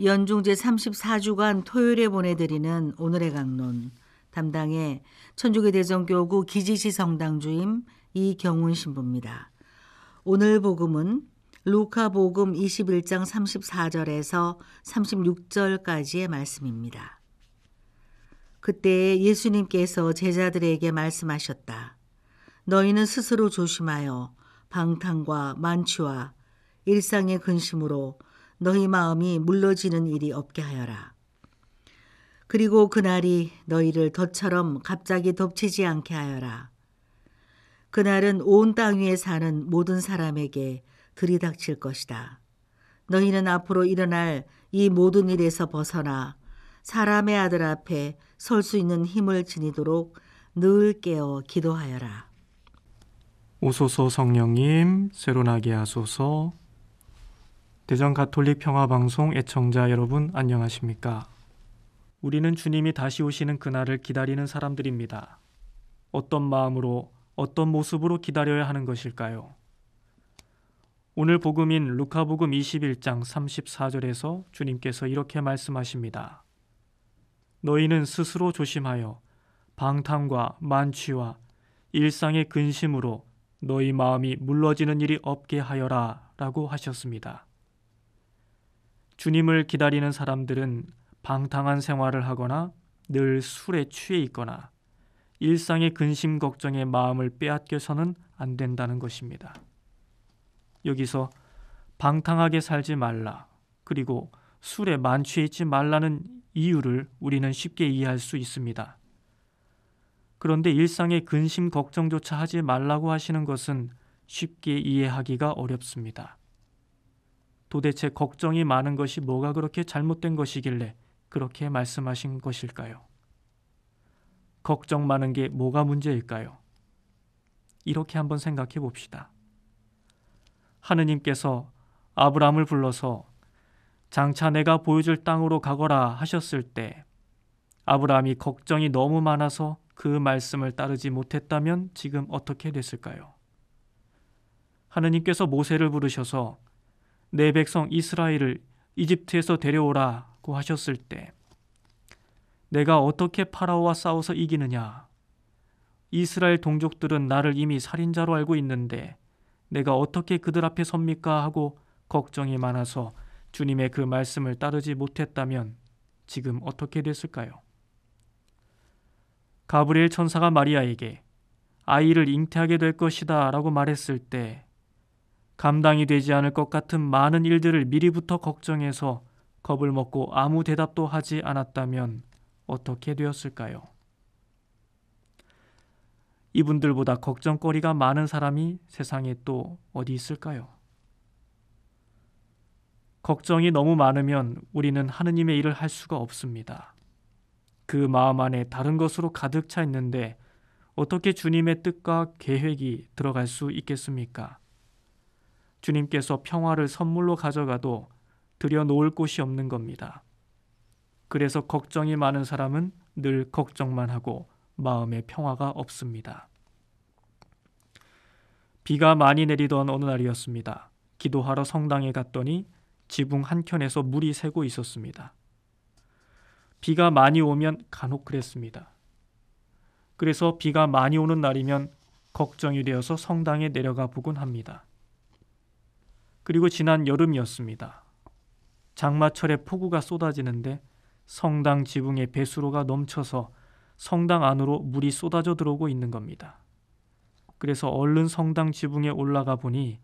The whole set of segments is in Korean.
연중 제34주간 토요일에 보내드리는 오늘의 강론 담당의 천주교 대전교구 기지시 성당 주임 이경훈 신부입니다. 오늘 복음은 루카복음 21장 34절에서 36절까지의 말씀입니다. 그때 예수님께서 제자들에게 말씀하셨다. 너희는 스스로 조심하여 방탕과 만취와 일상의 근심으로 너희 마음이 물러지는 일이 없게 하여라. 그리고 그날이 너희를 덫처럼 갑자기 덮치지 않게 하여라. 그날은 온 땅 위에 사는 모든 사람에게 들이닥칠 것이다. 너희는 앞으로 일어날 이 모든 일에서 벗어나 사람의 아들 앞에 설 수 있는 힘을 지니도록 늘 깨어 기도하여라. 오소서 성령님, 새로나게 하소서. 대전 가톨릭 평화방송 애청자 여러분 안녕하십니까? 우리는 주님이 다시 오시는 그날을 기다리는 사람들입니다. 어떤 마음으로, 어떤 모습으로 기다려야 하는 것일까요? 오늘 복음인 루카복음 21장 34절에서 주님께서 이렇게 말씀하십니다. 너희는 스스로 조심하여 방탕과 만취와 일상의 근심으로 너희 마음이 물러지는 일이 없게 하여라 라고 하셨습니다. 주님을 기다리는 사람들은 방탕한 생활을 하거나 늘 술에 취해 있거나 일상의 근심 걱정에 마음을 빼앗겨서는 안 된다는 것입니다. 여기서 방탕하게 살지 말라, 그리고 술에 만취해 있지 말라는 이유를 우리는 쉽게 이해할 수 있습니다. 그런데 일상의 근심 걱정조차 하지 말라고 하시는 것은 쉽게 이해하기가 어렵습니다. 도대체 걱정이 많은 것이 뭐가 그렇게 잘못된 것이길래 그렇게 말씀하신 것일까요? 걱정 많은 게 뭐가 문제일까요? 이렇게 한번 생각해 봅시다. 하느님께서 아브라함을 불러서 장차 내가 보여줄 땅으로 가거라 하셨을 때 아브라함이 걱정이 너무 많아서 그 말씀을 따르지 못했다면 지금 어떻게 됐을까요? 하느님께서 모세를 부르셔서 내 백성 이스라엘을 이집트에서 데려오라고 하셨을 때 내가 어떻게 파라오와 싸워서 이기느냐? 이스라엘 동족들은 나를 이미 살인자로 알고 있는데 내가 어떻게 그들 앞에 섭니까? 하고 걱정이 많아서 주님의 그 말씀을 따르지 못했다면 지금 어떻게 됐을까요? 가브리엘 천사가 마리아에게 아이를 잉태하게 될 것이다 라고 말했을 때 감당이 되지 않을 것 같은 많은 일들을 미리부터 걱정해서 겁을 먹고 아무 대답도 하지 않았다면 어떻게 되었을까요? 이분들보다 걱정거리가 많은 사람이 세상에 또 어디 있을까요? 걱정이 너무 많으면 우리는 하느님의 일을 할 수가 없습니다. 그 마음 안에 다른 것으로 가득 차 있는데 어떻게 주님의 뜻과 계획이 들어갈 수 있겠습니까? 주님께서 평화를 선물로 가져가도 들여놓을 곳이 없는 겁니다. 그래서 걱정이 많은 사람은 늘 걱정만 하고 마음에 평화가 없습니다. 비가 많이 내리던 어느 날이었습니다. 기도하러 성당에 갔더니 지붕 한켠에서 물이 새고 있었습니다. 비가 많이 오면 간혹 그랬습니다. 그래서 비가 많이 오는 날이면 걱정이 되어서 성당에 내려가 보곤 합니다. 그리고 지난 여름이었습니다. 장마철에 폭우가 쏟아지는데 성당 지붕에 배수로가 넘쳐서 성당 안으로 물이 쏟아져 들어오고 있는 겁니다. 그래서 얼른 성당 지붕에 올라가 보니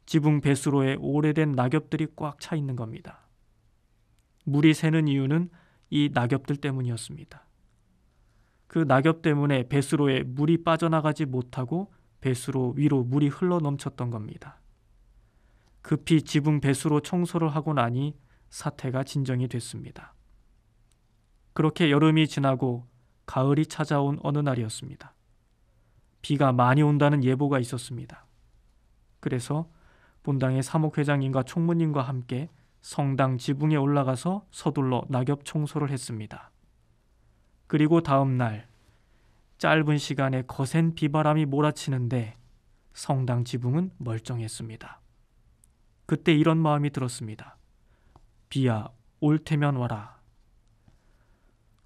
지붕 배수로에 오래된 낙엽들이 꽉 차 있는 겁니다. 물이 새는 이유는 이 낙엽들 때문이었습니다. 그 낙엽 때문에 배수로에 물이 빠져나가지 못하고 배수로 위로 물이 흘러 넘쳤던 겁니다. 급히 지붕 배수로 청소를 하고 나니 사태가 진정이 됐습니다. 그렇게 여름이 지나고 가을이 찾아온 어느 날이었습니다. 비가 많이 온다는 예보가 있었습니다. 그래서 본당의 사목회장님과 총무님과 함께 성당 지붕에 올라가서 서둘러 낙엽 청소를 했습니다. 그리고 다음 날 짧은 시간에 거센 비바람이 몰아치는데 성당 지붕은 멀쩡했습니다. 그때 이런 마음이 들었습니다. 비야, 올 테면 와라.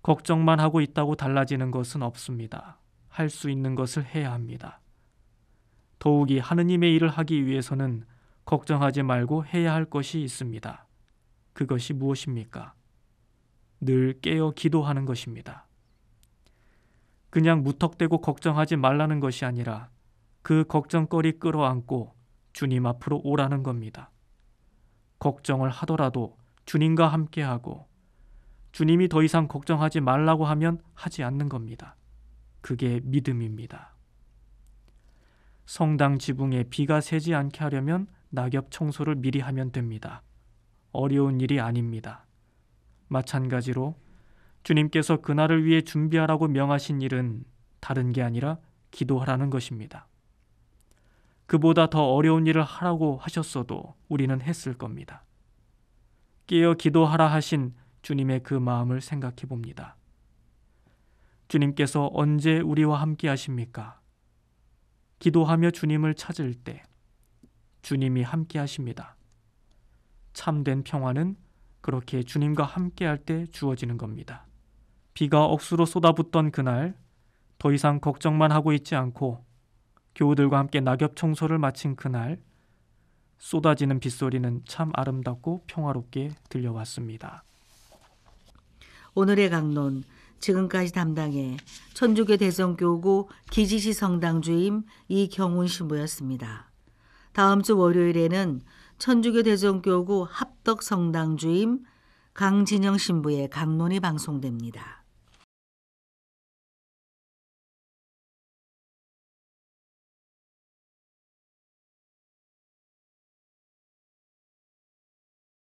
걱정만 하고 있다고 달라지는 것은 없습니다. 할 수 있는 것을 해야 합니다. 더욱이 하느님의 일을 하기 위해서는 걱정하지 말고 해야 할 것이 있습니다. 그것이 무엇입니까? 늘 깨어 기도하는 것입니다. 그냥 무턱대고 걱정하지 말라는 것이 아니라 그 걱정거리 끌어안고 주님 앞으로 오라는 겁니다. 걱정을 하더라도 주님과 함께하고 주님이 더 이상 걱정하지 말라고 하면 하지 않는 겁니다. 그게 믿음입니다. 성당 지붕에 비가 새지 않게 하려면 낙엽 청소를 미리 하면 됩니다. 어려운 일이 아닙니다. 마찬가지로 주님께서 그날을 위해 준비하라고 명하신 일은 다른 게 아니라 기도하라는 것입니다. 그보다 더 어려운 일을 하라고 하셨어도 우리는 했을 겁니다. 깨어 기도하라 하신 주님의 그 마음을 생각해 봅니다. 주님께서 언제 우리와 함께 하십니까? 기도하며 주님을 찾을 때 주님이 함께 하십니다. 참된 평화는 그렇게 주님과 함께 할 때 주어지는 겁니다. 비가 억수로 쏟아붓던 그날 더 이상 걱정만 하고 있지 않고 교우들과 함께 낙엽 청소를 마친 그날 쏟아지는 빗소리는 참 아름답고 평화롭게 들려왔습니다. 오늘의 강론, 지금까지 담당해 천주교 대성교구 기지시 성당 주임 이경훈 신부였습니다. 다음 주 월요일에는 천주교 대성교구 합덕 성당 주임 강진영 신부의 강론이 방송됩니다.